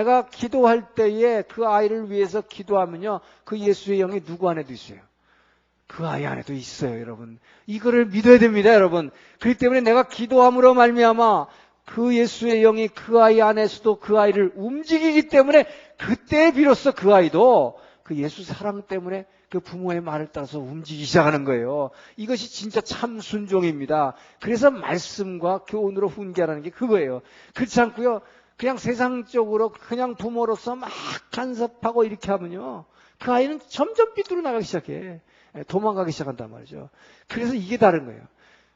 내가 기도할 때에 그 아이를 위해서 기도하면요, 그 예수의 영이 누구 안에도 있어요. 그 아이 안에도 있어요, 여러분. 이거를 믿어야 됩니다, 여러분. 그렇기 때문에 내가 기도함으로 말미암아 그 예수의 영이 그 아이 안에서도 그 아이를 움직이기 때문에 그때 비로소 그 아이도 그 예수 사랑 때문에 그 부모의 말을 따라서 움직이기 시작하는 거예요. 이것이 진짜 참 순종입니다. 그래서 말씀과 교훈으로 훈계하라는 게 그거예요. 그렇지 않고요, 그냥 세상적으로 그냥 부모로서 막 간섭하고 이렇게 하면요, 그 아이는 점점 삐뚤어 나가기 시작해. 도망가기 시작한단 말이죠. 그래서 이게 다른 거예요.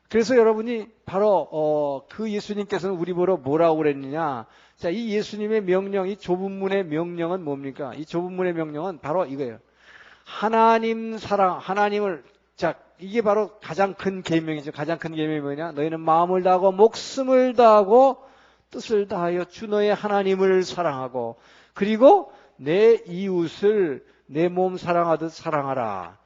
그래서 여러분이 바로 그 예수님께서는 우리 보러 뭐라고 그랬느냐. 자, 이 예수님의 명령, 이 좁은 문의 명령은 뭡니까? 이 좁은 문의 명령은 바로 이거예요. 하나님 사랑, 하나님을, 자, 이게 바로 가장 큰 계명이죠. 가장 큰 계명이 뭐냐? 너희는 마음을 다하고 목숨을 다하고 뜻을 다하여 주 너의 하나님을 사랑하고, 그리고 내 이웃을 내 몸 사랑하듯 사랑하라.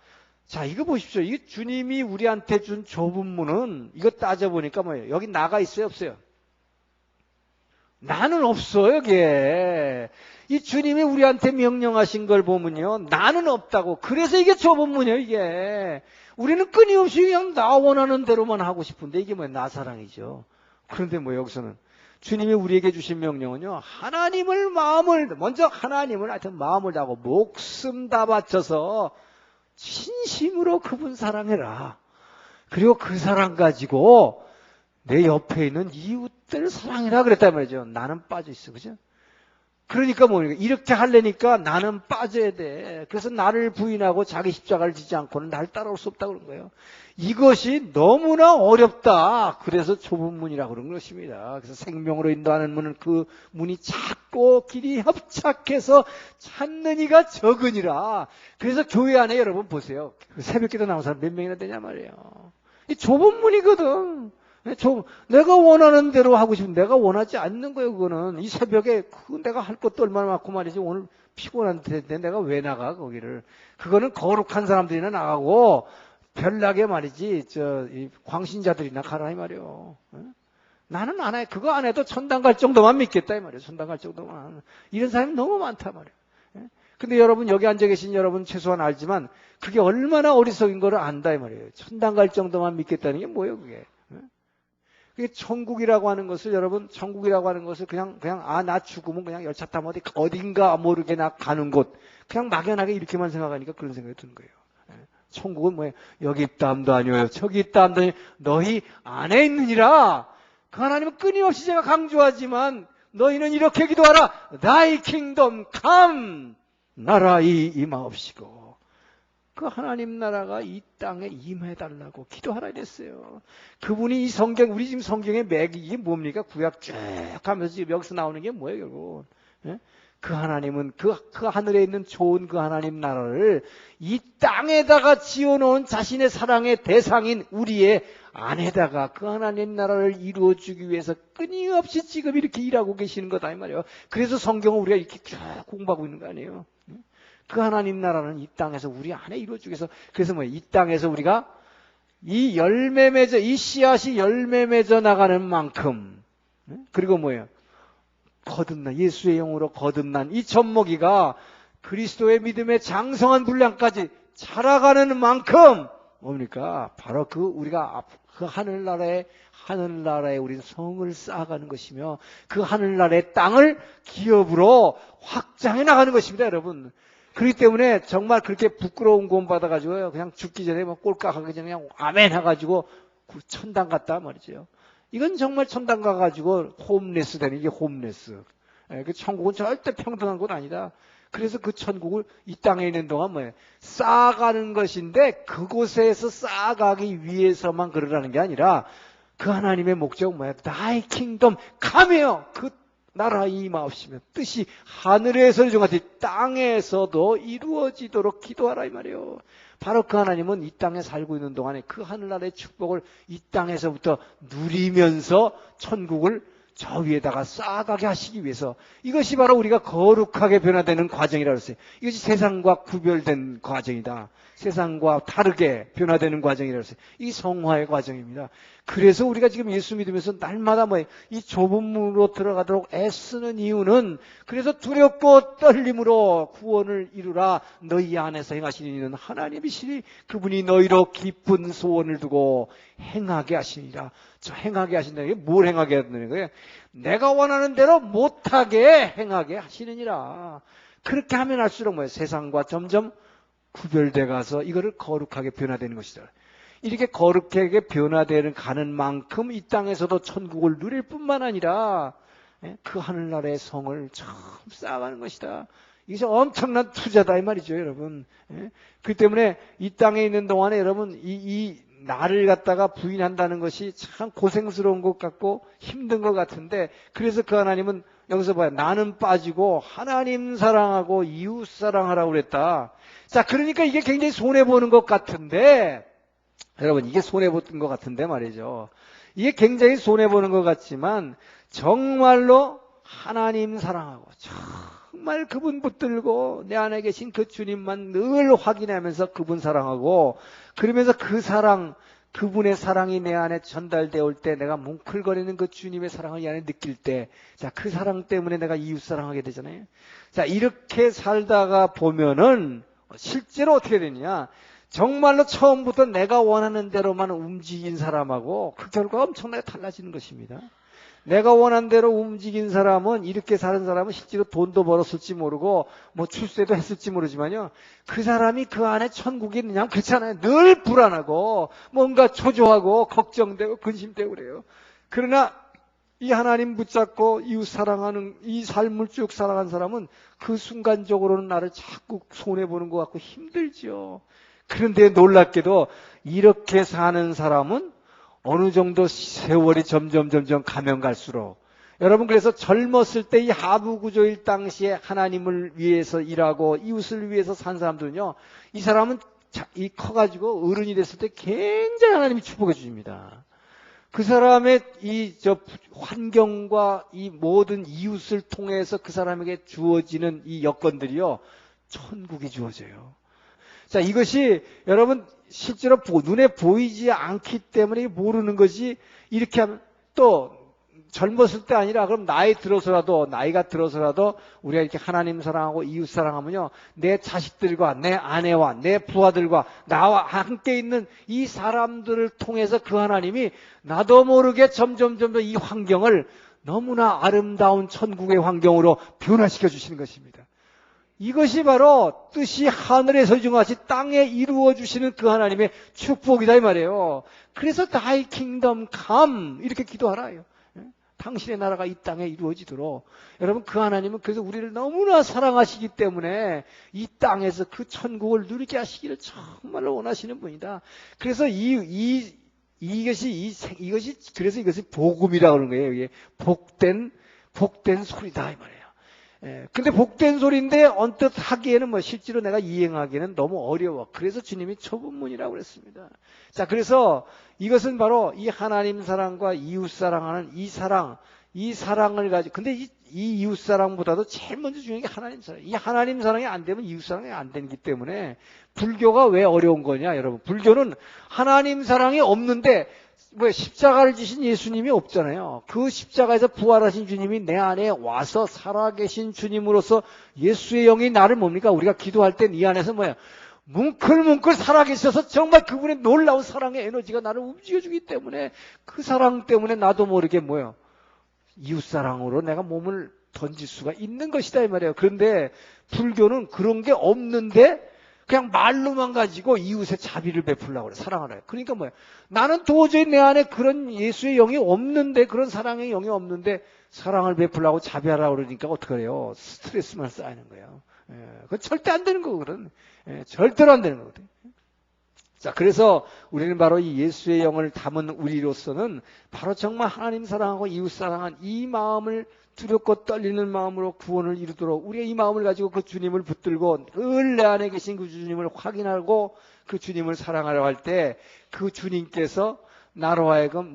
자, 이거 보십시오. 이 주님이 우리한테 준 좁은 문은 이거 따져보니까 뭐예요? 여기 나가 있어요, 없어요? 나는 없어요, 여기에. 이 주님이 우리한테 명령하신 걸 보면요, 나는 없다고. 그래서 이게 좁은 문이에요, 이게. 우리는 끊임없이 그냥 나 원하는 대로만 하고 싶은데 이게 뭐예요? 나 사랑이죠. 그런데 뭐 여기서는 주님이 우리에게 주신 명령은요, 하나님을 먼저 하나님을 하여튼 마음을 다하고 목숨 다 바쳐서 진심으로 그분 사랑해라. 그리고 그 사랑 가지고 내 옆에 있는 이웃들 사랑해라 그랬단 말이죠. 나는 빠져 있어, 그죠? 그러니까 뭡니까? 이렇게 하려니까 나는 빠져야 돼. 그래서 나를 부인하고 자기 십자가를 지지 않고는 날 따라올 수 없다고 그런 거예요. 이것이 너무나 어렵다. 그래서 좁은 문이라고 그런 것입니다. 그래서 생명으로 인도하는 문은 그 문이 작고 길이 협착해서 찾는 이가 적으니라. 그래서 교회 안에 여러분 보세요. 새벽기도 나온 사람 몇 명이나 되냐 말이에요. 이 좁은 문이거든. 내가 원하는 대로 하고 싶은데 내가 원하지 않는 거예요. 그거는 이 새벽에 내가 할 것도 얼마나 많고 말이지. 오늘 피곤한데 내가 왜 나가 거기를. 그거는 거룩한 사람들이나 나가고 별나게 말이지 이 광신자들이나 가라 이 말이요. 나는 안 해. 그거 안 해도 천당 갈 정도만 믿겠다 이 말이에요. 천당 갈 정도만. 이런 사람이 너무 많단 말이에요. 근데 여러분 여기 앉아 계신 여러분 최소한 알지만 그게 얼마나 어리석인 거를 안다 이 말이에요. 천당 갈 정도만 믿겠다는 게 뭐예요 그게. 그게 천국이라고 하는 것을 여러분, 천국이라고 하는 것을 그냥 나 죽으면 그냥 열차 타면 어딘가 모르게 나 가는 곳, 그냥 막연하게 이렇게만 생각하니까 그런 생각이 드는 거예요. 천국은 뭐예요? 여기 있다 함도 아니에요. 저기 있다 함도 아니에요. 너희 안에 있느니라. 그 하나님은 끊임없이 제가 강조하지만 너희는 이렇게 기도하라. Thy kingdom come. 나라의 임하옵시고. 그 하나님 나라가 이 땅에 임해달라고 기도하라 이랬어요. 그분이 이 성경, 우리 지금 성경의 맥이 이게 뭡니까? 구약 쭉 하면서 지금 여기서 나오는 게 뭐예요, 결국? 예? 그 하나님은 그 하늘에 있는 좋은 그 하나님 나라를 이 땅에다가 지어놓은 자신의 사랑의 대상인 우리의 안에다가 그 하나님 나라를 이루어주기 위해서 끊임없이 지금 이렇게 일하고 계시는 거다, 이 말이에요. 그래서 성경을 우리가 이렇게 쭉 공부하고 있는 거 아니에요? 그 하나님 나라는 이 땅에서 우리 안에 이루어지기 위해서, 그래서 뭐예요? 이 땅에서 우리가 이 열매 맺어, 이 씨앗이 열매 맺어 나가는 만큼, 그리고 뭐예요? 거듭난, 예수의 영으로 거듭난 이 젖먹이가 그리스도의 믿음의 장성한 분량까지 자라가는 만큼, 뭡니까? 바로 우리가 그 하늘나라에 우리 성을 쌓아가는 것이며, 그 하늘나라의 땅을 기업으로 확장해 나가는 것입니다, 여러분. 그렇기 때문에 정말 그렇게 부끄러운 구원 받아가지고요, 그냥 죽기 전에 꼴깍하기 전에 그냥 아멘 해가지고 천당 갔다 말이죠. 이건 정말 천당 가가지고 홈레스 되는 게 홈레스. 그 천국은 절대 평등한 곳 아니다. 그래서 그 천국을 이 땅에 있는 동안 뭐예요? 쌓아가는 것인데 그곳에서 쌓아가기 위해서만 그러라는 게 아니라 그 하나님의 목적은 뭐예요? Thy kingdom come이요. 그 나라 임하옵시며 뜻이 하늘에서 일종같이 땅에서도 이루어지도록 기도하라 이 말이에요. 바로 그 하나님은 이 땅에 살고 있는 동안에 그 하늘나라의 축복을 이 땅에서부터 누리면서 천국을 저 위에다가 쌓아가게 하시기 위해서 이것이 바로 우리가 거룩하게 변화되는 과정이라고 했어요. 이것이 세상과 구별된 과정이다. 세상과 다르게 변화되는 과정이라고 했어요. 이 성화의 과정입니다. 그래서 우리가 지금 예수 믿으면서 날마다 이 좁은 문으로 들어가도록 애쓰는 이유는 그래서 두렵고 떨림으로 구원을 이루라 너희 안에서 행하시는 이는 하나님이시니 그분이 너희로 기쁜 소원을 두고 행하게 하시니라. 저 행하게 하신다는 게 뭘 행하게 한다는 거예요? 내가 원하는 대로 못하게 행하게 하시느니라. 그렇게 하면 할수록 세상과 점점 구별돼 가서 이거를 거룩하게 변화되는 것이다. 이렇게 거룩하게 변화되는 가는 만큼 이 땅에서도 천국을 누릴 뿐만 아니라 그 하늘나라의 성을 참 쌓아가는 것이다. 이게 엄청난 투자다 이 말이죠, 여러분. 그 때문에 이 땅에 있는 동안에 여러분 이 나를 갖다가 부인한다는 것이 참 고생스러운 것 같고 힘든 것 같은데 그래서 그 하나님은 여기서 봐요. 나는 빠지고 하나님 사랑하고 이웃 사랑하라고 그랬다. 자, 그러니까 이게 굉장히 손해보는 것 같은데 여러분 이게 손해보는 것 같은데 말이죠. 이게 굉장히 손해보는 것 같지만 정말로 하나님 사랑하고 정말 그분 붙들고 내 안에 계신 그 주님만 늘 확인하면서 그분 사랑하고 그러면서 그 사랑 그분의 사랑이 내 안에 전달되어 올 때 내가 뭉클거리는 그 주님의 사랑을 이 안에 느낄 때 자, 그 사랑 때문에 내가 이웃 사랑하게 되잖아요. 자, 이렇게 살다가 보면은 실제로 어떻게 되느냐 정말로 처음부터 내가 원하는 대로만 움직인 사람하고 그 결과가 엄청나게 달라지는 것입니다. 내가 원하는 대로 움직인 사람은 이렇게 사는 사람은 실제로 돈도 벌었을지 모르고 출세도 했을지 모르지만요. 그 사람이 그 안에 천국이 있느냐 그렇잖아요. 늘 불안하고 뭔가 초조하고 걱정되고 근심되고 그래요. 그러나 이 하나님 붙잡고 이웃 사랑하는 이 삶을 쭉 살아간 사람은 그 순간적으로는 나를 자꾸 손해보는 것 같고 힘들죠. 그런데 놀랍게도 이렇게 사는 사람은 어느 정도 세월이 점점 가면 갈수록 여러분 그래서 젊었을 때 이 하부구조일 당시에 하나님을 위해서 일하고 이웃을 위해서 산 사람들은요. 이 사람은 이 커가지고 어른이 됐을 때 굉장히 하나님이 축복해 주십니다. 그 사람의 환경과 이 모든 이웃을 통해서 그 사람에게 주어지는 이 여건들이요. 천국이 주어져요. 자, 이것이 여러분 실제로 눈에 보이지 않기 때문에 모르는 것이 이렇게 하면 또 젊었을 때 아니라 그럼 나이가 들어서라도 우리가 이렇게 하나님 사랑하고 이웃 사랑하면요. 내 자식들과 내 아내와 내 부하들과 나와 함께 있는 이 사람들을 통해서 그 하나님이 나도 모르게 점점 이 환경을 너무나 아름다운 천국의 환경으로 변화시켜 주시는 것입니다. 이것이 바로 뜻이 하늘에서 이룬 같이 땅에 이루어 주시는 그 하나님의 축복이다 이 말이에요. 그래서 Thy kingdom come 이렇게 기도하라요. 당신의 나라가 이 땅에 이루어지도록. 여러분 그 하나님은 그래서 우리를 너무나 사랑하시기 때문에 이 땅에서 그 천국을 누리게 하시기를 정말로 원하시는 분이다. 그래서 이것이 그래서 이것이 복음이라고 하는 거예요. 이게 복된 소리다 이 말이에요. 근데 복된 소리인데 언뜻 하기에는 실제로 내가 이행하기에는 너무 어려워. 그래서 주님이 초본문이라고 그랬습니다. 자, 그래서 이것은 바로 이 하나님 사랑과 이웃 사랑하는 이 사랑을 가지고, 근데 이 이웃 사랑보다도 제일 먼저 중요한 게 하나님 사랑. 이 하나님 사랑이 안 되면 이웃 사랑이 안 되기 때문에 불교가 왜 어려운 거냐, 여러분. 불교는 하나님 사랑이 없는데 십자가를 지신 예수님이 없잖아요. 그 십자가에서 부활하신 주님이 내 안에 와서 살아계신 주님으로서 예수의 영이 나를 뭡니까? 우리가 기도할 때 이 안에서 뭉클뭉클 살아계셔서 정말 그분의 놀라운 사랑의 에너지가 나를 움직여주기 때문에 그 사랑 때문에 나도 모르게 이웃사랑으로 내가 몸을 던질 수가 있는 것이다 이 말이에요. 그런데 불교는 그런 게 없는데 그냥 말로만 가지고 이웃의 자비를 베풀려고 그래. 사랑하라. 그러니까 나는 도저히 내 안에 그런 예수의 영이 없는데, 그런 사랑의 영이 없는데 사랑을 베풀려고 자비하라고 그러니까 어떡해요? 스트레스만 쌓이는 거예요. 그건 절대 안 되는 거거든. 절대로 안 되는 거거든. 자, 그래서 우리는 바로 이 예수의 영을 담은 우리로서는 바로 정말 하나님 사랑하고 이웃 사랑한 이 마음을 두렵고 떨리는 마음으로 구원을 이루도록 우리가 이 마음을 가지고 그 주님을 붙들고 늘 내 안에 계신 그 주님을 확인하고 그 주님을 사랑하려고 할 때 그 주님께서 나로 하여금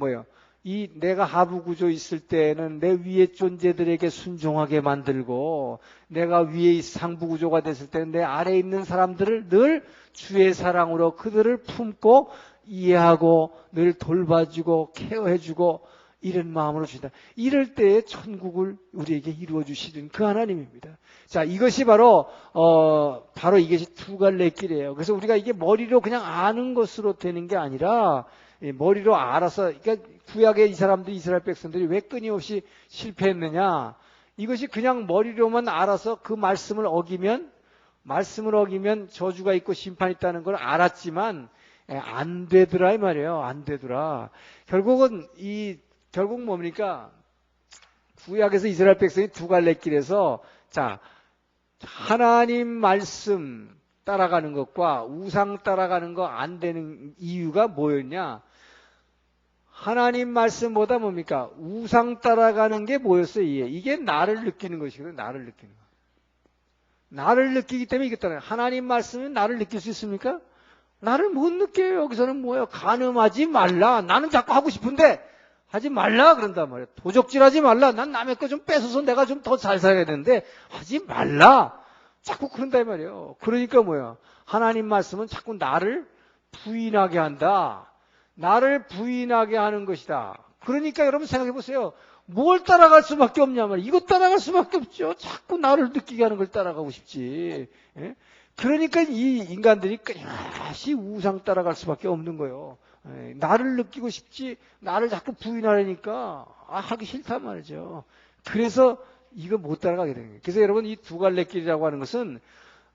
이 내가 하부 구조 있을 때는 내 위의 존재들에게 순종하게 만들고, 내가 위의 상부 구조가 됐을 때는 내 아래에 있는 사람들을 늘 주의 사랑으로 그들을 품고 이해하고 늘 돌봐주고 케어해주고 이런 마음으로 주신다. 이럴 때에 천국을 우리에게 이루어 주시는 그 하나님입니다. 자, 이것이 바로 이것이 두 갈래 길이에요. 그래서 우리가 이게 머리로 그냥 아는 것으로 되는 게 아니라, 머리로 알아서, 그러니까 구약의 이 사람들, 이스라엘 백성들이 왜 끊임없이 실패했느냐? 이것이 그냥 머리로만 알아서 그 말씀을 어기면 저주가 있고 심판이 있다는 걸 알았지만, 안 되더라, 이 말이에요. 안 되더라. 결국 뭡니까? 구약에서 이스라엘 백성이 두 갈래 길에서, 자, 하나님 말씀 따라가는 것과 우상 따라가는 거 안 되는 이유가 뭐였냐? 하나님 말씀보다 뭡니까? 우상 따라가는 게 뭐였어요? 이게 나를 느끼는 것이거든요. 나를 느끼는 거. 나를 느끼기 때문에 이게 따라요. 하나님 말씀은 나를 느낄 수 있습니까? 나를 못 느껴요. 여기서는 뭐예요? 간음하지 말라. 나는 자꾸 하고 싶은데 하지 말라 그런단 말이에요. 도적질하지 말라. 난 남의 거 좀 뺏어서 내가 좀 더 잘 살아야 되는데 하지 말라. 자꾸 그런다 이 말이에요. 그러니까 뭐야? 하나님 말씀은 자꾸 나를 부인하게 한다. 나를 부인하게 하는 것이다. 그러니까 여러분 생각해 보세요. 뭘 따라갈 수밖에 없냐 말이에요. 이거 따라갈 수밖에 없죠. 자꾸 나를 느끼게 하는 걸 따라가고 싶지. 예? 그러니까 이 인간들이 끊임없이 우상 따라갈 수밖에 없는 거예요. 예, 나를 느끼고 싶지 나를 자꾸 부인하려니까 하기 싫단 말이죠. 그래서 이거 못 따라가게 되는 거예요. 그래서 여러분 이 두 갈래 길이라고 하는 것은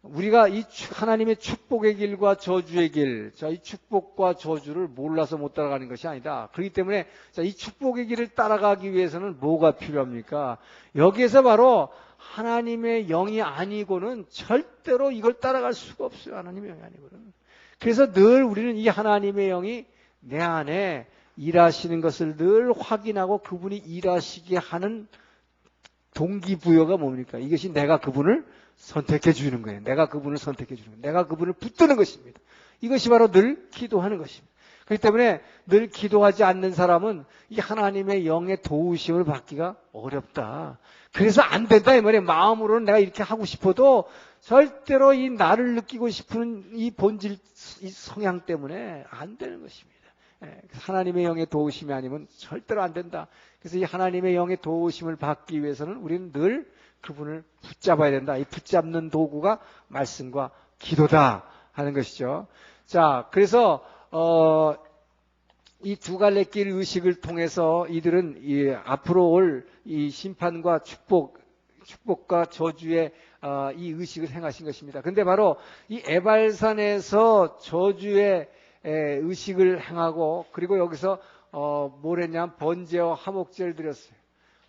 우리가 이 하나님의 축복의 길과 저주의 길, 자, 이 축복과 저주를 몰라서 못 따라가는 것이 아니다. 그렇기 때문에 자, 이 축복의 길을 따라가기 위해서는 뭐가 필요합니까? 여기에서 바로 하나님의 영이 아니고는 절대로 이걸 따라갈 수가 없어요. 하나님의 영이 아니고는. 그래서 늘 우리는 이 하나님의 영이 내 안에 일하시는 것을 늘 확인하고 그분이 일하시게 하는 동기부여가 뭡니까? 이것이 내가 그분을 선택해 주는 거예요. 내가 그분을 선택해 주는 거예요. 내가 그분을 붙드는 것입니다. 이것이 바로 늘 기도하는 것입니다. 그렇기 때문에 늘 기도하지 않는 사람은 이 하나님의 영의 도우심을 받기가 어렵다. 그래서 안 된다 이 말이에요. 마음으로는 내가 이렇게 하고 싶어도 절대로 이 나를 느끼고 싶은 이 본질, 이 성향 때문에 안 되는 것입니다. 하나님의 영의 도우심이 아니면 절대로 안 된다. 그래서 이 하나님의 영의 도우심을 받기 위해서는 우리는 늘 그분을 붙잡아야 된다. 이 붙잡는 도구가 말씀과 기도다 하는 것이죠. 자, 그래서 이 두 갈래 길 의식을 통해서 이들은 앞으로 올 이 심판과 축복과 저주의 이 의식을 행하신 것입니다. 그런데 바로 이 에발산에서 저주의 의식을 행하고 그리고 여기서 뭘 했냐면 번제와 화목제를 드렸어요.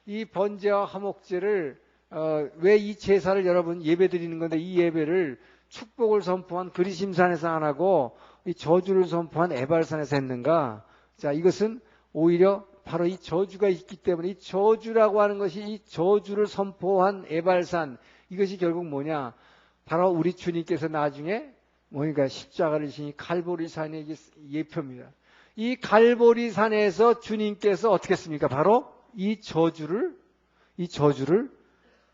이 번제와 화목제를 왜 이 제사를 여러분 예배 드리는 건데 이 예배를 축복을 선포한 그리심산에서 안 하고 이 저주를 선포한 에발산에서 했는가? 자, 이것은 오히려 바로 이 저주가 있기 때문에 이 저주라고 하는 것이 이 저주를 선포한 에발산 이것이 결국 뭐냐? 바로 우리 주님께서 나중에 뭐니까 십자가를 지니 갈보리산의 예표입니다. 이 갈보리산에서 주님께서 어떻게 했습니까? 바로 이 저주를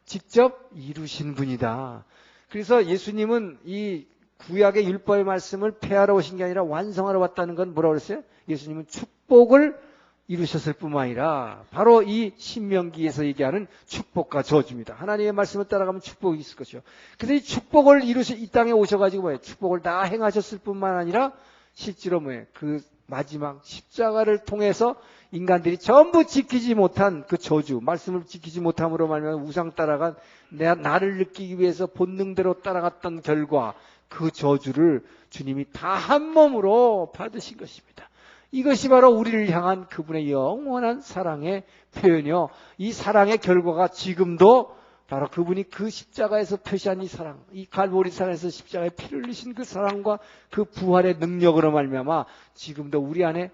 직접 이루신 분이다. 그래서 예수님은 이 구약의 율법의 말씀을 폐하러 오신 게 아니라 완성하러 왔다는 건 뭐라고 그랬어요? 예수님은 축복을 이루셨을 뿐만 아니라 바로 이 신명기에서 얘기하는 축복과 저주입니다. 하나님의 말씀을 따라가면 축복이 있을 것이요. 그래서 이 축복을 이 땅에 오셔가지고 뭐예요? 축복을 다 행하셨을 뿐만 아니라 실제로 뭐예요? 그 마지막 십자가를 통해서 인간들이 전부 지키지 못한 그 저주, 말씀을 지키지 못함으로 말미암아 우상 따라간 나를 느끼기 위해서 본능대로 따라갔던 결과 그 저주를 주님이 다 한 몸으로 받으신 것입니다. 이것이 바로 우리를 향한 그분의 영원한 사랑의 표현이요. 이 사랑의 결과가 지금도 바로 그분이 그 십자가에서 표시한 이 사랑, 이 갈보리산에서 십자가에 피를 흘리신 그 사랑과 그 부활의 능력으로 말미암아 지금도 우리 안에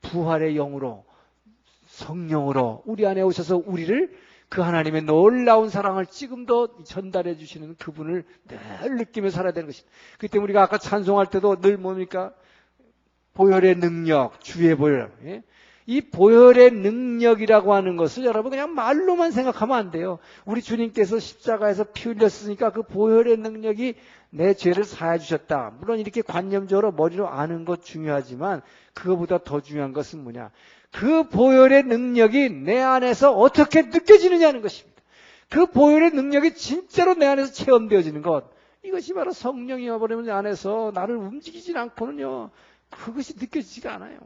부활의 영으로 성령으로 우리 안에 오셔서 우리를 그 하나님의 놀라운 사랑을 지금도 전달해 주시는 그분을 늘 느끼며 살아야 되는 것입니다. 그렇기 때문에 우리가 아까 찬송할 때도 늘 뭡니까? 보혈의 능력, 주의 보혈. 예? 이 보혈의 능력이라고 하는 것을 여러분 그냥 말로만 생각하면 안 돼요. 우리 주님께서 십자가에서 피 흘렸으니까 그 보혈의 능력이 내 죄를 사해 주셨다. 물론 이렇게 관념적으로 머리로 아는 것 중요하지만 그거보다 더 중요한 것은 뭐냐? 그 보혈의 능력이 내 안에서 어떻게 느껴지느냐는 것입니다. 그 보혈의 능력이 진짜로 내 안에서 체험되어지는 것. 이것이 바로 성령이 와버리면 내 안에서 나를 움직이지 않고는요. 그것이 느껴지지가 않아요.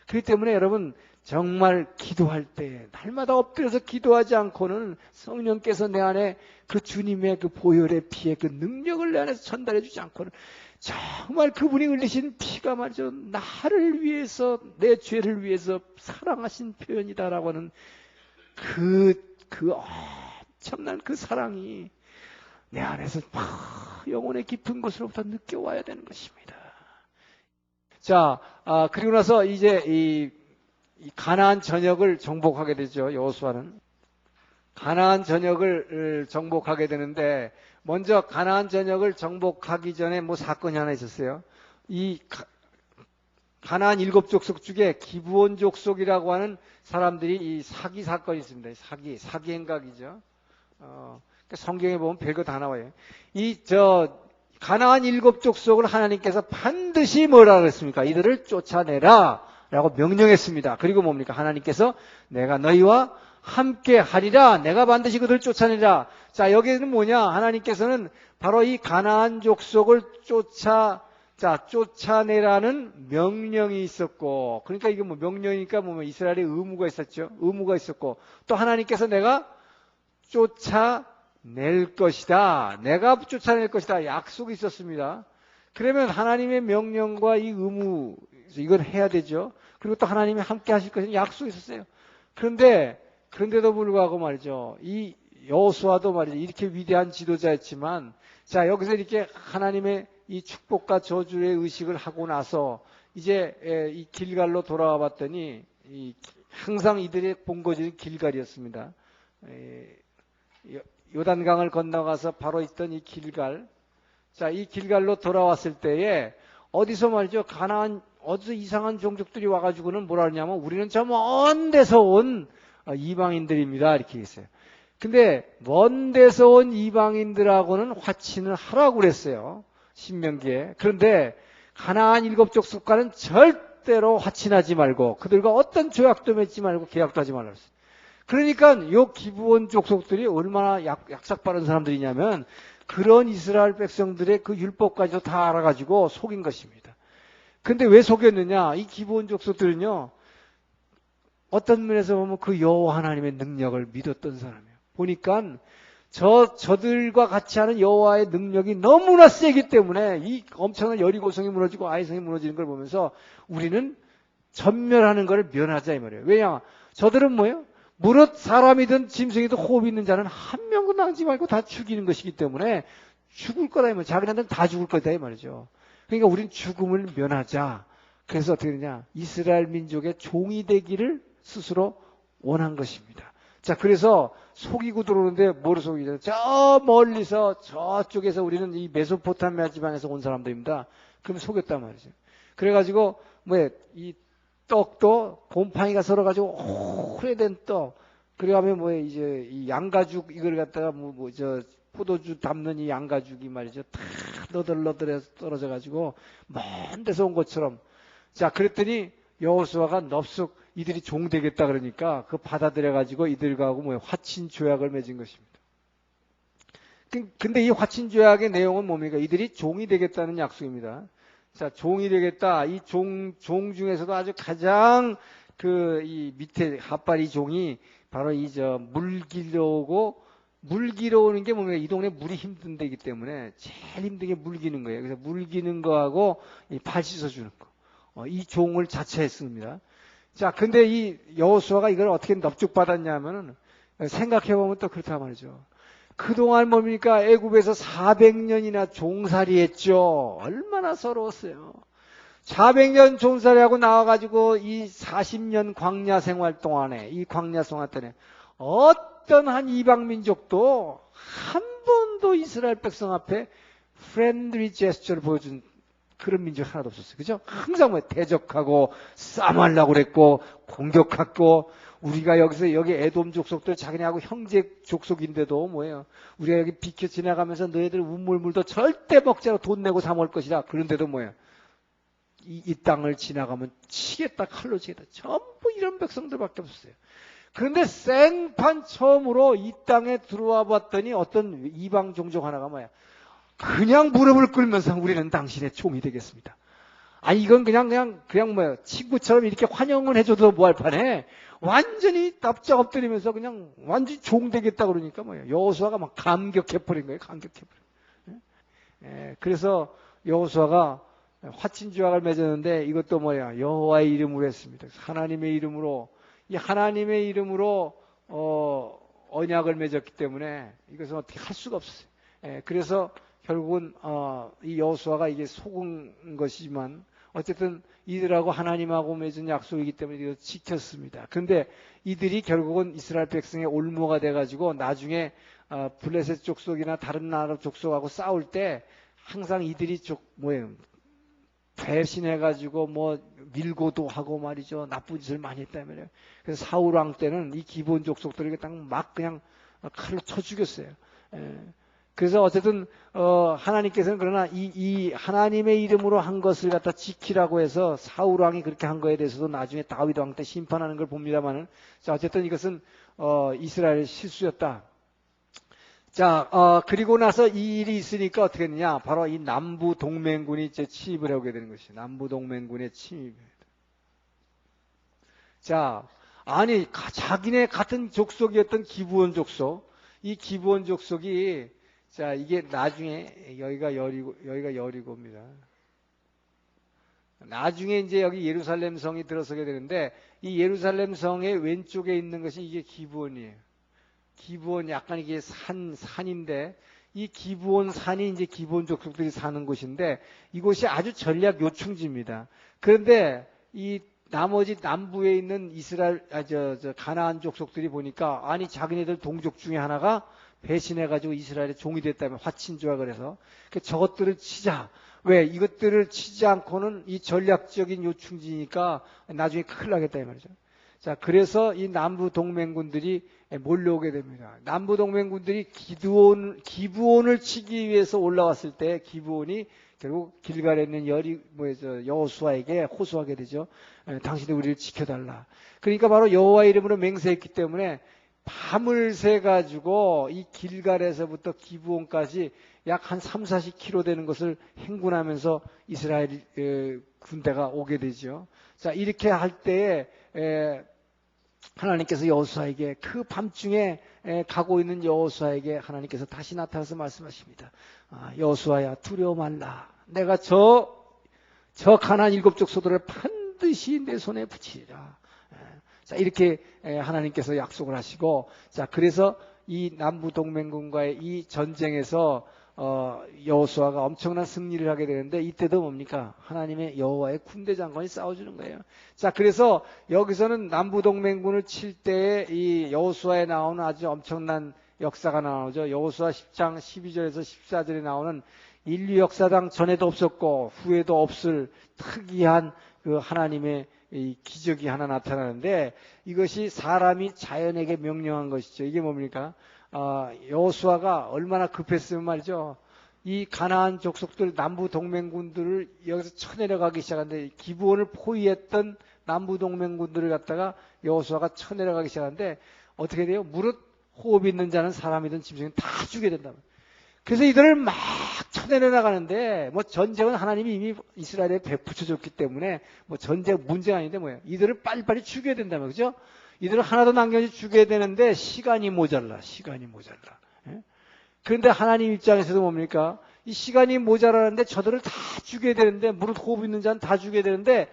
그렇기 때문에 여러분 정말 기도할 때 날마다 엎드려서 기도하지 않고는 성령께서 내 안에 그 주님의 그 보혈의 피의 그 능력을 내 안에서 전달해 주지 않고는 정말 그분이 흘리신 피가 말이죠. 나를 위해서 내 죄를 위해서 사랑하신 표현이다라고 하는 그 엄청난 그 사랑이 내 안에서 영혼의 깊은 곳으로부터 느껴와야 되는 것입니다. 자, 그리고 나서 이제 이 가나안 전역을 정복하게 되죠. 여호수아는 가나안 전역을 정복하게 되는데 먼저 가나안 전역을 정복하기 전에 뭐 사건이 하나 있었어요. 이 가나안 7족속 중에 기브온 족속이라고 하는 사람들이 이 사기 사건이 있습니다. 사기 행각이죠. 성경에 보면 별거 다 나와요. 가나안 7족속을 하나님께서 반드시 뭐라 그랬습니까? 이들을 쫓아내라 라고 명령했습니다. 그리고 뭡니까? 하나님께서 내가 너희와 함께 하리라. 내가 반드시 그들을 쫓아내라. 자, 여기는 뭐냐? 하나님께서는 바로 이 가나안 족속을 쫓아내라는 명령이 있었고, 그러니까 이게 뭐 명령이니까 뭐 이스라엘의 의무가 있었죠. 의무가 있었고, 또 하나님께서 내가 쫓아낼 것이다. 내가 쫓아낼 것이다. 약속이 있었습니다. 그러면 하나님의 명령과 이 의무, 이걸 해야 되죠. 그리고 또 하나님이 함께 하실 것은 약속이 있었어요. 그런데도 불구하고 말이죠. 이 여호수아도 말이죠. 이렇게 위대한 지도자였지만, 자, 여기서 이렇게 하나님의 이 축복과 저주의 의식을 하고 나서 이제 이 길갈로 돌아와 봤더니 항상 이들의 본거지는 길갈이었습니다. 요단강을 건너가서 바로 있던 이 길갈. 자, 이 길갈로 돌아왔을 때에 어디서 말이죠. 어디서 이상한 종족들이 와가지고는 뭐라 하냐면 우리는 저 먼 데서 온 이방인들입니다. 이렇게 했어요. 근데 먼 데서 온 이방인들하고는 화친을 하라고 그랬어요. 신명기에. 그런데 가나안 7족속과는 절대로 화친하지 말고 그들과 어떤 조약도 맺지 말고 계약도 하지 말라고 했어요. 그러니까 요 기브온 족속들이 얼마나 약삭빠른 사람들이냐면 그런 이스라엘 백성들의 그 율법까지도 다 알아가지고 속인 것입니다. 근데 왜 속였느냐? 이 기브온 족속들은요. 어떤 면에서 보면 그 여호와 하나님의 능력을 믿었던 사람이에요. 보니까 저들과 같이 하는 여호와의 능력이 너무나 세기 때문에 이 엄청난 여리고성이 무너지고 아이성이 무너지는 걸 보면서 우리는 전멸하는 것을 면하자 이 말이에요. 왜냐? 저들은 뭐예요? 무릇 사람이든 짐승이든 호흡이 있는 자는 한 명도 남지 말고 다 죽이는 것이기 때문에 죽을 거다 이 말이에요. 자기네들은 다 죽을 거다 이 말이죠. 그러니까 우리는 죽음을 면하자. 그래서 어떻게 되냐? 이스라엘 민족의 종이 되기를 스스로 원한 것입니다. 자, 그래서 속이고 들어오는데 뭐를 속이죠? 저 멀리서 저쪽에서 우리는 이 메소포타미아 지방에서 온 사람들입니다. 그럼 속였단 말이죠. 그래가지고 이 떡도 곰팡이가 썰어가지고 오래된 떡. 그래가면 이제 이 양가죽 이걸 갖다가 포도주 담는 이 양가죽이 말이죠. 다 너덜너덜해서 떨어져가지고 먼 데서 온 것처럼. 자, 그랬더니 여호수아가 넙숙 이들이 종 되겠다 그러니까 그 받아들여가지고 이들하고 화친 조약을 맺은 것입니다. 근데 이 화친 조약의 내용은 뭡니까? 이들이 종이 되겠다는 약속입니다. 자, 종이 되겠다. 이 종 중에서도 아주 가장 이 밑에 핫바리 종이 바로 물기로 오는 게 뭡니까? 이 동네 물이 힘든 데이기 때문에 제일 힘든 게 물기는 거예요. 그래서 물기는 거하고 발 씻어주는 거. 이 종을 자처했습니다. 자, 근데 이 여호수아가 이걸 어떻게 넙죽받았냐면은 생각해보면 또 그렇단 말이죠. 그동안 뭡니까? 애굽에서 400년이나 종살이 했죠. 얼마나 서러웠어요. 400년 종살이하고 나와가지고 이 40년 광야 생활 동안에, 이 광야 생활 동안에 어떤 한 이방 민족도 한 번도 이스라엘 백성 앞에 프렌드리 제스처를 보여준 그런 민족 하나도 없었어요. 그죠? 항상 뭐 대적하고 싸움하려고 그랬고 공격하고 우리가 여기 에돔 족속들 자기네하고 형제 족속인데도 뭐예요? 우리가 여기 비켜 지나가면서 너희들 우물물도 절대 먹자고 돈 내고 사 먹을 것이다. 그런데도 뭐예요? 이 땅을 지나가면 치겠다, 칼로 치겠다. 전부 이런 백성들밖에 없었어요. 그런데 생판 처음으로 이 땅에 들어와 봤더니 어떤 이방 종족 하나가 뭐야? 그냥 무릎을 꿇으면서 우리는 당신의 종이 되겠습니다. 아니 이건 그냥 뭐야? 친구처럼 이렇게 환영을 해줘도 뭐할 판에 완전히 납작 엎드리면서 그냥 완전히 종 되겠다 그러니까 뭐야? 여호수아가 막 감격해버린 거예요. 감격해버린. 그래서 여호수아가 화친조약을 맺었는데 이것도 뭐야? 여호와의 이름으로 했습니다. 하나님의 이름으로 이 하나님의 이름으로 언약을 맺었기 때문에 이것은 어떻게 할 수가 없었어요. 그래서 결국은 이 여호수아가 이게 속은 것이지만 어쨌든 이들하고 하나님하고 맺은 약속이기 때문에 이거 지켰습니다. 그런데 이들이 결국은 이스라엘 백성의 올무가 돼가지고 나중에 블레셋 족속이나 다른 나라 족속하고 싸울 때 항상 이들이 뭐예요? 배신해가지고 뭐 밀고도 하고 말이죠. 나쁜 짓을 많이 했다면요. 그래서 사울 왕 때는 이 기본 족속들에게 딱 막 그냥 칼로 쳐 죽였어요. 그래서 어쨌든 하나님께서는 그러나 이 하나님의 이름으로 한 것을 갖다 지키라고 해서 사울 왕이 그렇게 한 거에 대해서도 나중에 다윗 왕 때 심판하는 걸 봅니다만은 자 어쨌든 이것은 이스라엘의 실수였다. 자, 그리고 나서 이 일이 있으니까 어떻게 했느냐? 바로 이 남부 동맹군이 이제 침입을 하게 되는 것이에요. 남부 동맹군의 침입. 자, 아니, 자기네 같은 족속이었던 기브온 족속. 이 기브온 족속이, 자, 이게 나중에, 여기가 여리고입니다. 나중에 이제 여기 예루살렘 성이 들어서게 되는데, 이 예루살렘 성의 왼쪽에 있는 것이 이게 기브온이에요. 기브온 약간 이게 산인데 이 기브온 산이 이제 기브온 족속들이 사는 곳인데 이곳이 아주 전략 요충지입니다. 그런데 이 나머지 남부에 있는 이스라엘 가나안 족속들이 보니까 아니 자기네들 동족 중에 하나가 배신해가지고 이스라엘의 종이 됐다면 화친조약을 해서 저것들을 치자. 왜 이것들을 치지 않고는 이 전략적인 요충지니까 나중에 큰일 나겠다 이 말이죠. 자, 그래서 이 남부 동맹군들이 몰려오게 됩니다. 남부 동맹군들이 기브온을 치기 위해서 올라왔을 때 기브온이 결국 길갈에 있는 여호수아에게 호소하게 되죠. 당신이 우리를 지켜달라. 그러니까 바로 여호와의 이름으로 맹세했기 때문에 밤을 새 가지고 이 길갈에서부터 기브온까지 약 한 3, 40km 되는 것을 행군하면서 이스라엘 군대가 오게 되죠. 자, 이렇게 할 때에 하나님께서 여호수아에게 그 밤중에 가고 있는 여호수아에게 하나님께서 다시 나타나서 말씀하십니다. 여호수아야 두려워 말라. 내가 저 가나안 7족 소들을 반드시 내 손에 붙이리라. 자, 이렇게 하나님께서 약속을 하시고 자, 그래서 이 남부 동맹군과의 이 전쟁에서 여호수아가 엄청난 승리를 하게 되는데 이때도 뭡니까? 하나님의 여호와의 군대 장관이 싸워주는 거예요. 자, 그래서 여기서는 남부 동맹군을 칠 때에 이 여호수아에 나오는 아주 엄청난 역사가 나오죠. 여호수아 10장 12절에서 14절에 나오는 인류 역사상 전에도 없었고 후에도 없을 특이한 그 하나님의 이 기적이 하나 나타나는데 이것이 사람이 자연에게 명령한 것이죠. 이게 뭡니까? 여호수아가 얼마나 급했으면 말이죠. 이 가나안 족속들 남부 동맹군들을 여기서 쳐내려가기 시작하는데 기브온을 포위했던 남부 동맹군들을 갖다가 여호수아가 쳐내려가기 시작하는데 어떻게 돼요? 무릇 호흡 있는 자는 사람이든 짐승이든 다 죽게 된다. 그래서 이들을 막 쳐내려가는데 뭐 전쟁은 하나님이 이미 이스라엘에 베푸쳐줬기 때문에 뭐 전쟁 문제가 아닌데 뭐예요? 이들을 빨리빨리 죽여야 된다면 그죠? 이들을 하나도 남겨지 죽여야 되는데 시간이 모자라. 예? 그런데 하나님 입장에서도 뭡니까? 이 시간이 모자라는데 저들을 다 죽여야 되는데 무릇 호흡 있는 자는 다 죽여야 되는데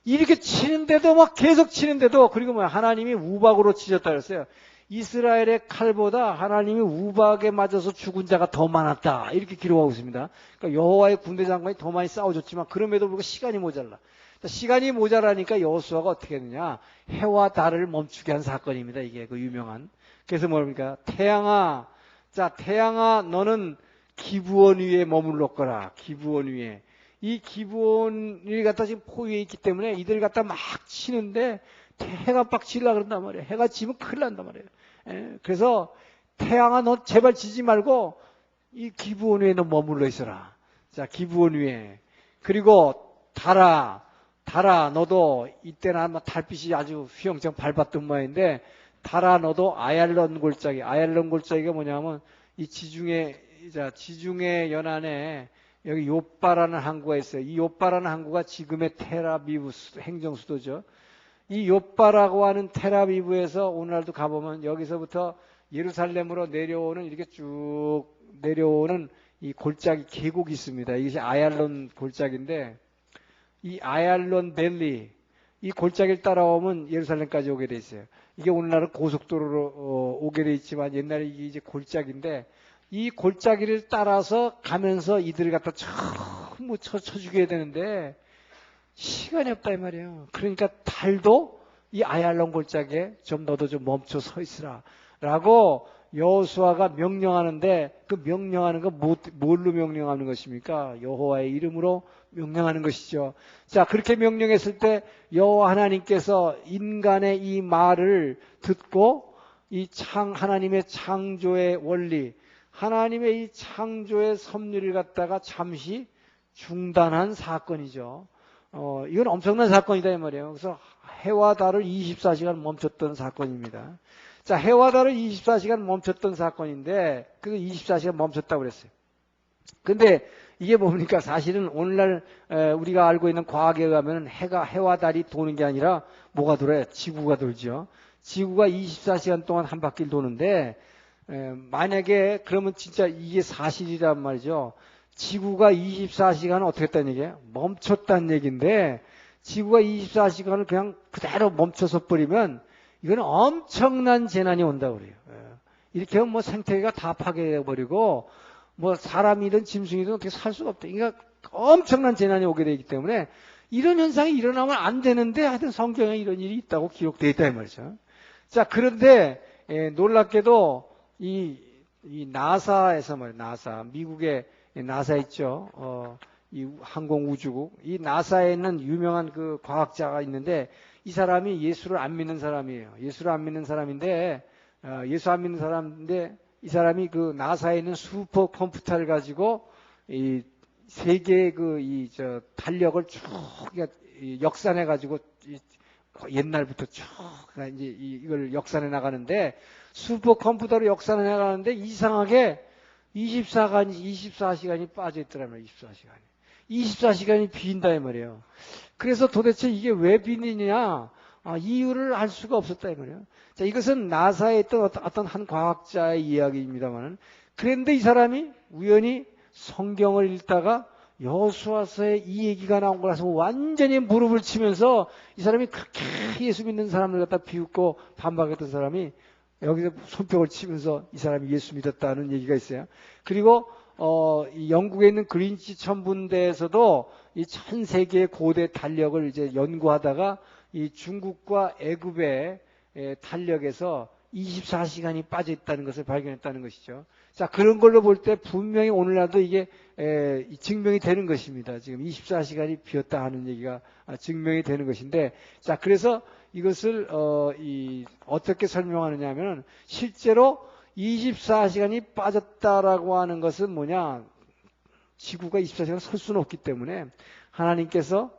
이렇게 치는데도 막 계속 치는데도 그리고 뭐 하나님이 우박으로 치셨다 그랬어요. 이스라엘의 칼보다 하나님이 우박에 맞아서 죽은 자가 더 많았다. 이렇게 기록하고 있습니다. 그러니까 여호와의 군대 장관이 더 많이 싸워줬지만 그럼에도 불구하고 시간이 모자라. 시간이 모자라니까 여호수아가 어떻게 했느냐? 해와 달을 멈추게 한 사건입니다. 이게 그 유명한. 그래서 뭡니까? 태양아, 자 태양아 너는 기브온 위에 머물렀거라. 기브온 위에. 이 기브온이 갖다 지금 포위해 있기 때문에 이들 갖다 막 치는데 해가 빡 치려고 그런단 말이에요. 해가 지면 큰일 난단 말이에요. 예, 그래서 태양아 너 제발 지지 말고 이 기브온 위에 너 머물러 있어라. 자, 기브온 위에. 그리고 달아 너도 이때는 아마 달빛이 아주 휘영청 밟았던 모양인데 달아 너도 아얄론 골짜기가 뭐냐면 이 지중해 연안에 여기 요빠라는 항구가 있어요. 이 요빠라는 항구가 지금의 텔아비브 행정 수도죠. 이 요빠라고 하는 텔아비브에서 오늘날도 가보면 여기서부터 예루살렘으로 내려오는 이렇게 쭉 내려오는 이 골짜기 계곡이 있습니다. 이것이 아얄론 골짜기인데 이 아얄론 밸리 이 골짜기를 따라오면 예루살렘까지 오게 돼 있어요. 이게 오늘날은 고속도로로 오게 돼 있지만 옛날에 이게 이제 골짜기인데 이 골짜기를 따라서 가면서 이들을 갖다 전부 쳐 죽여야 되는데 시간이 없다 이 말이에요. 그러니까 달도 이 아얄론 골짜기에 좀 너도 좀 멈춰 서 있으라 라고 여호수아가 명령하는데 그 명령하는 거 뭘로 명령하는 것입니까? 여호와의 이름으로 명령하는 것이죠. 자, 그렇게 명령했을 때 여호와 하나님께서 인간의 이 말을 듣고 이 하나님의 창조의 원리, 하나님의 이 창조의 섭리를 갖다가 잠시 중단한 사건이죠. 이건 엄청난 사건이다 이 말이에요. 그래서 해와 달을 24시간 멈췄던 사건입니다. 자, 해와 달을 24시간 멈췄던 사건인데 그 24시간 멈췄다고 그랬어요. 근데 이게 뭡니까? 사실은 오늘날 우리가 알고 있는 과학에 의하면 해와 달이 도는 게 아니라 뭐가 돌아요? 지구가 돌죠. 지구가 24시간 동안 한 바퀴를 도는데 만약에 그러면 진짜 이게 사실이란 말이죠. 지구가 24시간은 어떻게 했다는 얘기예요? 멈췄다는 얘기인데 지구가 24시간을 그냥 그대로 멈춰서 버리면 이거는 엄청난 재난이 온다고 그래요. 이렇게 하면 뭐 생태계가 다 파괴해버리고 뭐 사람이든 짐승이든 어떻게 살 수가 없다. 그러니까 엄청난 재난이 오게 되기 때문에 이런 현상이 일어나면 안 되는데 하여튼 성경에 이런 일이 있다고 기록되어 있다 이 말이죠. 자, 그런데 놀랍게도 이 나사에서 말이에요. 나사, 미국의 나사 있죠. 이 항공우주국. 이 나사에 있는 유명한 그 과학자가 있는데 이 사람이 예수를 안 믿는 사람이에요. 예수를 안 믿는 사람인데 예수 안 믿는 사람인데 이 사람이 그 나사에 있는 슈퍼 컴퓨터를 가지고 이 세계의 달력을 쭉 역산해 가지고 옛날부터 쭉 이제 이걸 역산해 나가는데 슈퍼 컴퓨터로 역산해 나가는데 이상하게 24시간이 빠져 있더라고요. 24시간이 빈다 이 말이에요. 그래서 도대체 이게 왜 빈이냐? 이유를 알 수가 없었다 이 말이에요. 자, 이것은 나사에 있던 어떤 한 과학자의 이야기입니다만, 그런데 이 사람이 우연히 성경을 읽다가 여호수아서에 이 얘기가 나온 거라서 완전히 무릎을 치면서 이 사람이 그렇게 예수 믿는 사람을 갖다 비웃고 반박했던 사람이 여기서 손뼉을 치면서 이 사람이 예수 믿었다는 얘기가 있어요. 그리고 이 영국에 있는 그린치 천문대에서도 이 전 세계의 고대 달력을 이제 연구하다가 이 중국과 애굽의 달력에서 24시간이 빠져 있다는 것을 발견했다는 것이죠. 자, 그런 걸로 볼 때 분명히 오늘날도 이게 증명이 되는 것입니다. 지금 24시간이 비었다 하는 얘기가 증명이 되는 것인데, 자, 그래서 이것을 어떻게 설명하느냐 하면 실제로 24시간이 빠졌다라고 하는 것은 뭐냐? 지구가 24시간 설 수는 없기 때문에 하나님께서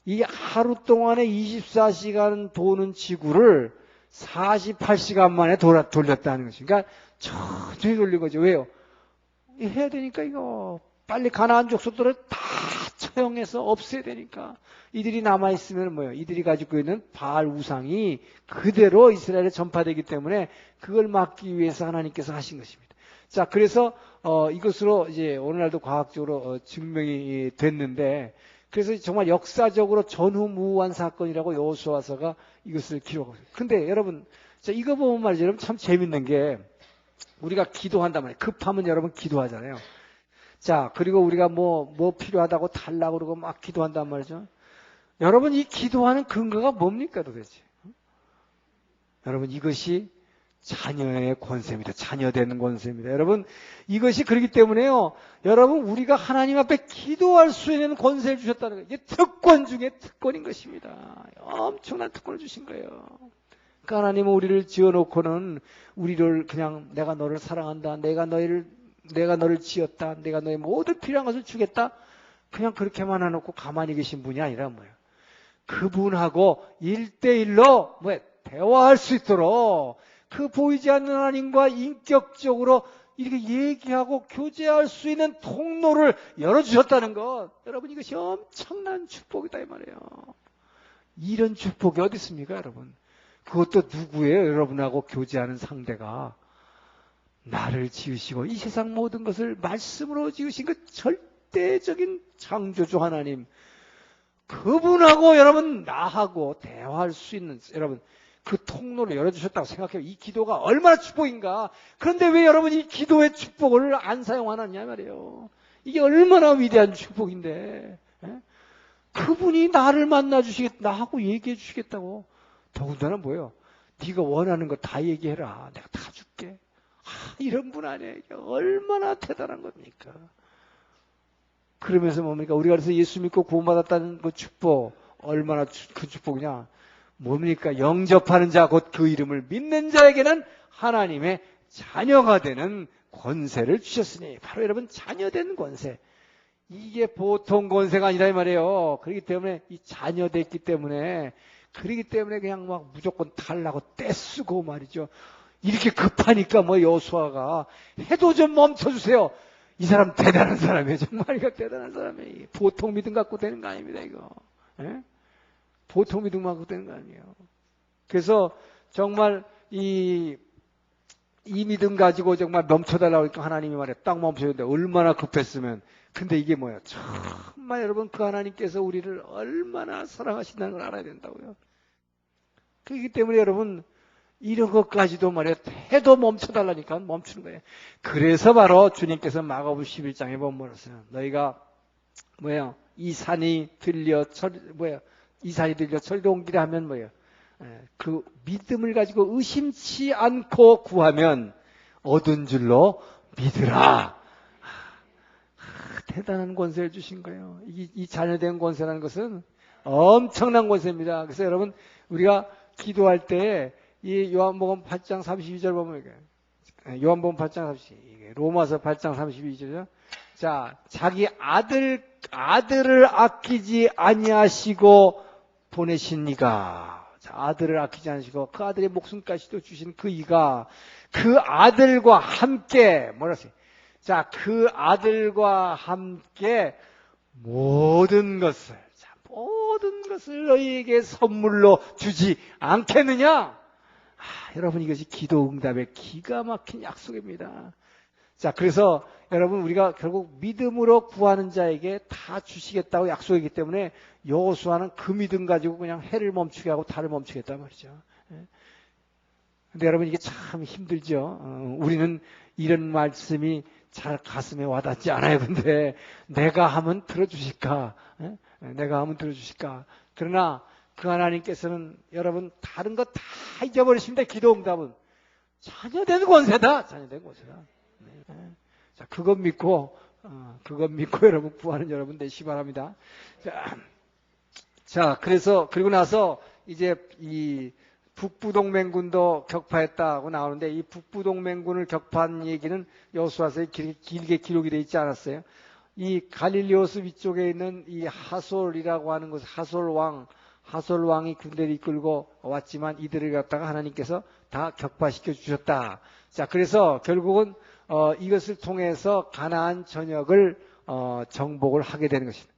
이 하루 동안에 24시간 도는 지구를 48시간 만에 돌렸다는 것입니다. 그러니까 천천히 돌린 거죠. 왜요? 해야 되니까 이거 빨리 가나안 족속들을 다 처형해서 없애야 되니까. 이들이 남아있으면 뭐예요? 이들이 가지고 있는 바알 우상이 그대로 이스라엘에 전파되기 때문에 그걸 막기 위해서 하나님께서 하신 것입니다. 자, 그래서 이것으로 이제 오늘날도 과학적으로 증명이 됐는데, 그래서 정말 역사적으로 전후무후한 사건이라고 여호수아서가 이것을 기록하고 있어요. 근데 여러분, 자, 이거 보면 말이죠. 여러분 참 재밌는 게 우리가 기도한단 말이에요. 급하면 여러분 기도하잖아요. 자, 그리고 우리가 뭐 필요하다고 달라고 그러고 막 기도한단 말이죠. 여러분, 이 기도하는 근거가 뭡니까 도대체? 여러분, 이것이 자녀의 권세입니다. 자녀되는 권세입니다. 여러분, 이것이 그렇기 때문에요. 여러분, 우리가 하나님 앞에 기도할 수 있는 권세를 주셨다는 거예요. 이게 특권 중에 특권인 것입니다. 엄청난 특권을 주신 거예요. 그러니까 하나님은 우리를 지어놓고는 우리를 그냥 내가 너를 사랑한다. 내가 너를 지었다. 내가 너의 모든 필요한 것을 주겠다. 그냥 그렇게만 해놓고 가만히 계신 분이 아니라 뭐예요. 그분하고 1대1로 대화할 수 있도록 그 보이지 않는 하나님과 인격적으로 이렇게 얘기하고 교제할 수 있는 통로를 열어주셨다는 것. 여러분, 이것이 엄청난 축복이다 이 말이에요. 이런 축복이 어디 있습니까, 여러분? 그것도 누구예요? 여러분하고 교제하는 상대가 나를 지으시고 이 세상 모든 것을 말씀으로 지으신 그 절대적인 창조주 하나님, 그분하고 여러분 나하고 대화할 수 있는 여러분 그 통로를 열어주셨다고 생각해요. 이 기도가 얼마나 축복인가. 그런데 왜 여러분 이 기도의 축복을 안 사용하느냐 말이에요. 이게 얼마나 위대한 축복인데. 그분이 나를 만나주시겠다, 나하고 얘기해 주시겠다고. 더군다나 뭐예요? 네가 원하는 거 다 얘기해라. 내가 다 줄게. 이런 분 아니에요. 이게 얼마나 대단한 겁니까? 그러면서 뭡니까? 우리가 그래서 예수 믿고 구원받았다는 그 축복, 얼마나 그 축복이냐? 뭡니까? 영접하는 자, 곧 그 이름을 믿는 자에게는 하나님의 자녀가 되는 권세를 주셨으니, 바로 여러분 자녀된 권세. 이게 보통 권세가 아니라 이 말이에요. 그렇기 때문에 이 자녀됐기 때문에, 그렇기 때문에 그냥 막 무조건 달라고 떼쓰고 말이죠. 이렇게 급하니까 여호수아가 해도 좀 멈춰주세요. 이 사람 대단한 사람이에요. 정말 이거 대단한 사람이에요. 보통 믿음 갖고 되는 거 아닙니다, 이거. 예? 보통 믿음 갖고 되는 거 아니에요. 그래서 정말 이 믿음 가지고 정말 멈춰달라고 하니까 하나님이 말해 딱 멈춰줬는데 얼마나 급했으면. 근데 이게 뭐예요? 정말 여러분 그 하나님께서 우리를 얼마나 사랑하신다는 걸 알아야 된다고요. 그렇기 때문에 여러분 이런 것까지도 말이야 해도 멈춰달라니까 멈추는 거예요. 그래서 바로 주님께서 마가복음 11장에 보면 뭐랬어요? 너희가 이 산이 들려 철도 옮기라 하면 뭐예요? 그 믿음을 가지고 의심치 않고 구하면 얻은 줄로 믿으라. 대단한 권세를 주신 거예요. 이 자녀된 권세라는 것은 엄청난 권세입니다. 그래서 여러분 우리가 기도할 때 이 요한복음 8장 32절 보면 요한복음 8장 32, 로마서 8장 32절이죠. 자, 자기 아들을 아끼지 아니하시고 보내신 이가, 자, 아들을 아끼지 않으시고 그 아들의 목숨까지도 주신 그 이가 그 아들과 함께 뭐라세요? 자, 그 아들과 함께 모든 것을 너희에게 선물로 주지 않겠느냐? 여러분 이것이 기도 응답의 기가 막힌 약속입니다. 자, 그래서 여러분 우리가 결국 믿음으로 구하는 자에게 다 주시겠다고 약속이기 때문에 여호수아는 그 믿음 가지고 그냥 해를 멈추게 하고 달을 멈추겠단 말이죠. 근데 여러분 이게 참 힘들죠. 우리는 이런 말씀이 잘 가슴에 와닿지 않아요. 근데 내가 하면 들어주실까? 내가 하면 들어주실까? 그러나 그 하나님께서는 여러분 다른 거 다 잊어버리십니다. 기도 응답은 자녀된 권세다. 자녀된 권세다. 자, 그것 믿고 여러분 구하는 여러분 되시기 바랍니다. 자, 그리고 나서 이제 이 북부동맹군도 격파했다고 나오는데 이 북부동맹군을 격파한 얘기는 여호수아서에 길게 기록이 되어 있지 않았어요. 이 갈릴리오스 위쪽에 있는 이 하솔이라고 하는 곳, 하솔 왕이 군대를 이끌고 왔지만 이들을 갖다가 하나님께서 다 격파시켜 주셨다. 자, 그래서 결국은 이것을 통해서 가나안 전역을 정복을 하게 되는 것입니다.